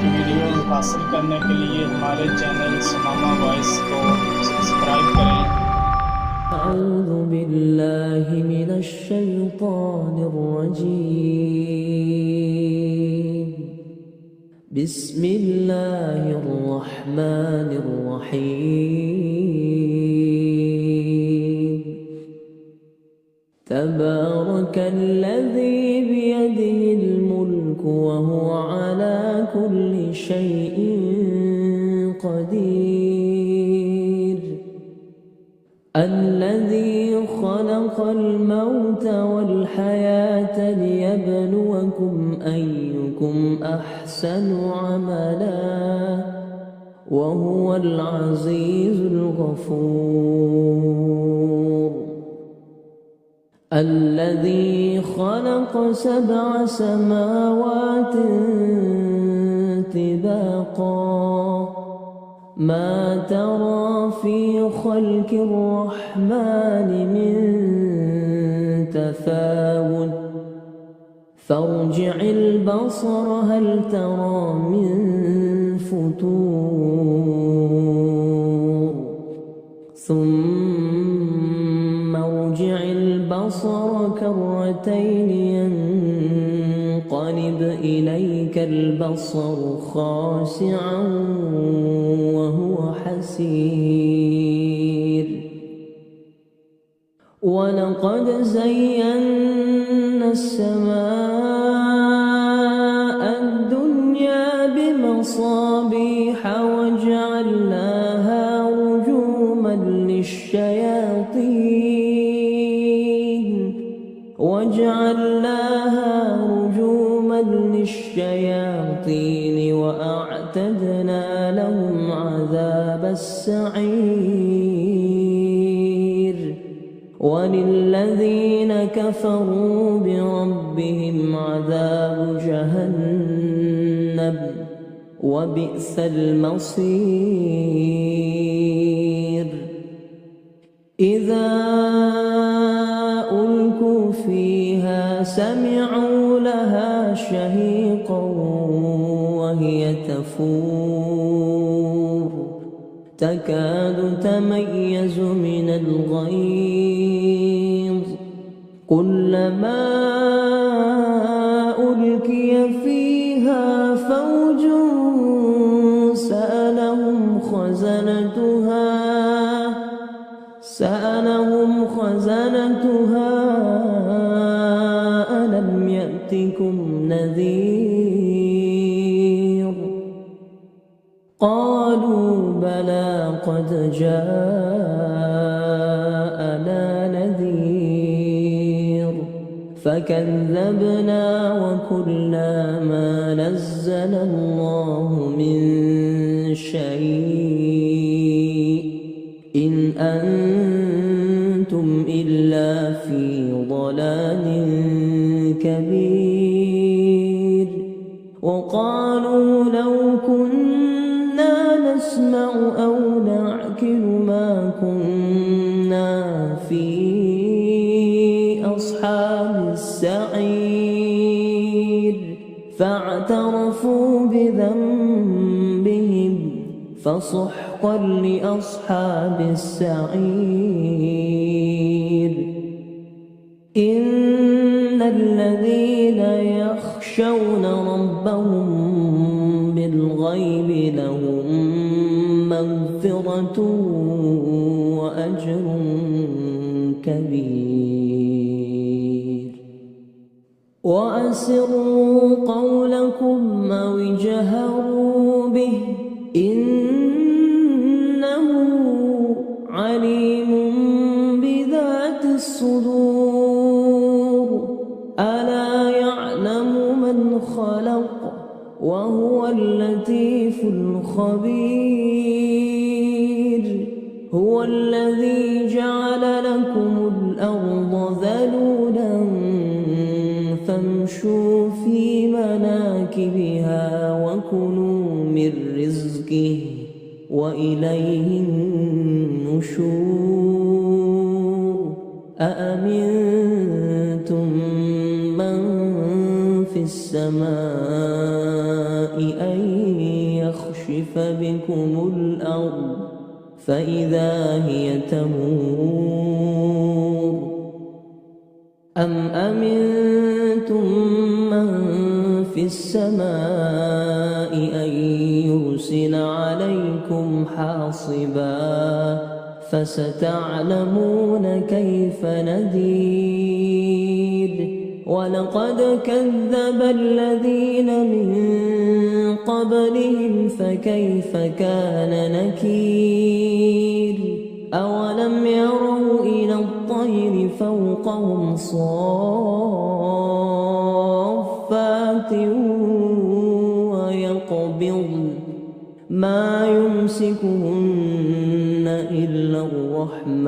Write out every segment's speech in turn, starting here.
की वीडियोस हासिल करने के लिए हमारे चैनल सुमामा वॉइस को सब्सक्राइब करें। أعوذ بالله من الشيطان الرجيم. بسم الله الرحمن الرحيم. تبارك الذي بيده الملك وهو على كل شيء قدير. الذي خلق الموت والحياة ليبلوكم أيكم أحسن عملا وهو العزيز الغفور. الذي خلق 7 سماوات طباقا ما ترى في خلق الرحمن من تفاوت فارجع البصر هل ترى من فتور ثم ارجع البصر كرتين ينقلب إليك البصر خاسعا وهو حسير. ولقد زينا السماء الدنيا بمصابيح وجعلناها رجوما للشياطين وأعتدنا لهم عذاب السعير. وللذين كفروا بربهم عذاب جهنم وبئس المصير. إذا ألقوا فيها سمعوا لها شهيقا وهي تفور تكاد تميز من الغيظ كلما ألقي فيها فوج سألهم خزنتها ألم يأتكم نذير قالوا بلى قد جاءنا نذير فكذبنا وقلنا ما نزل الله من شيء إن أنتم إلا في ضلال كبير. وقالوا لو كنا نسمع أو نعقل ما كنا في أصحاب السعير فاعترفوا بذنبهم فسحقا لأصحاب السعير. إن الذين يخشون ربهم بالغيب لهم مغفرة وأجر كبير. وأسروا قولكم أو اجهروا به إنه عليم بذات الصدور. ألا يعلم من خلق وهو اللطيف الخبير. هو الذي جعل لكم الأرض ذلولا فامشوا في مناكبها وكلوا من رزقه وإليه النشور. أأمنتم من في السماء أن يخشف بكم الأرض فإذا هي تمور أم أمنتم من في السماء أن يرسل عليكم حاصبا فستعلمون كيف نذير ولقد كذب الذين من قبلهم فكيف كان نكير أولم يروا إلى الطير فوقهم صافات ويقبضن ما يمسكهن إلا الرحمن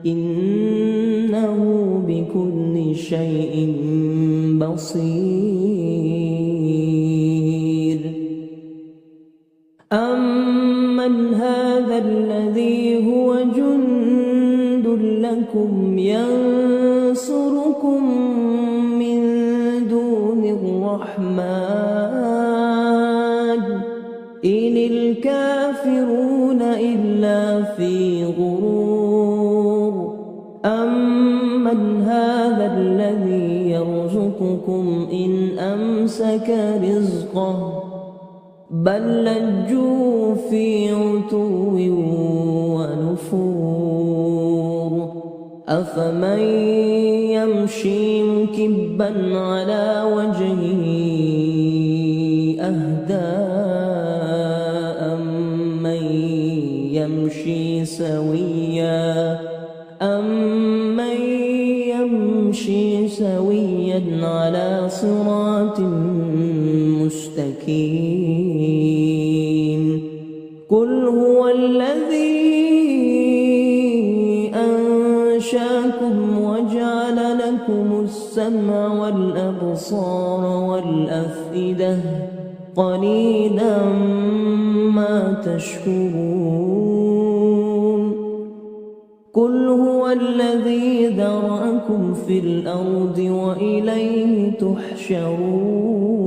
إنه بكل شيء بصير أمن هذا الذي هو جند لكم ينصركم من دون الرحمن إن الكافرون إلا في غرور أمن هذا الذي يرزقكم إن أمسك رزقه بل لجوا في عتو ونفور أفمن يمشي مكبا على وجهه أهدى أمن يمشي سويا على صراط مستقيم قل هو الذي أنشاكم وجعل لكم السمع والأبصار والأفئدة قليلا ما تشكرون قل هو الذي ذرأكم في الأرض وإليه تحشرون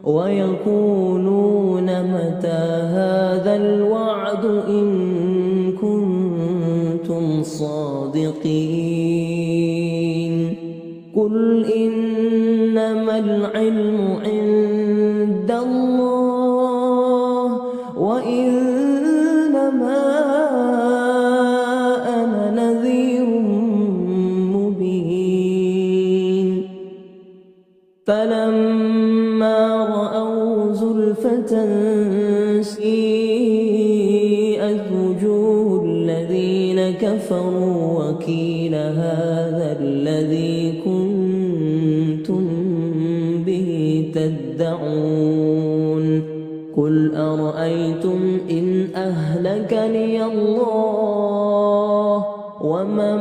ويقولون متى هذا الوعد إن كنتم صادقين قل إنما العلم عند الله وإنما أنا نذير مبين فلما رأوا زلفة سيئت وجوه الذين كفروا وقيل هذا الذي كنتم به تدعون قل أرأيتم إن أهلكني الله ومن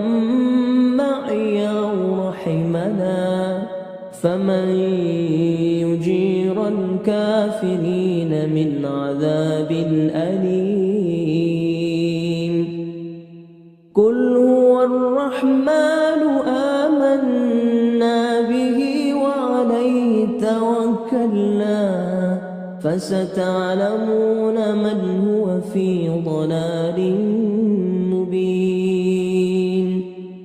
معي أو رحمنا فمن يجير الكافرين من عذاب أليم قل هو الرحمن آمنا به وعليه توكلنا فستعلمون من هو في ضلال مبين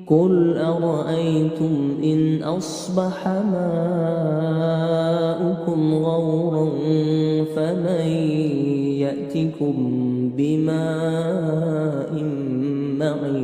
قل أرأيتم إن أصبح ماؤكم غورا فمن يأتكم بماء معين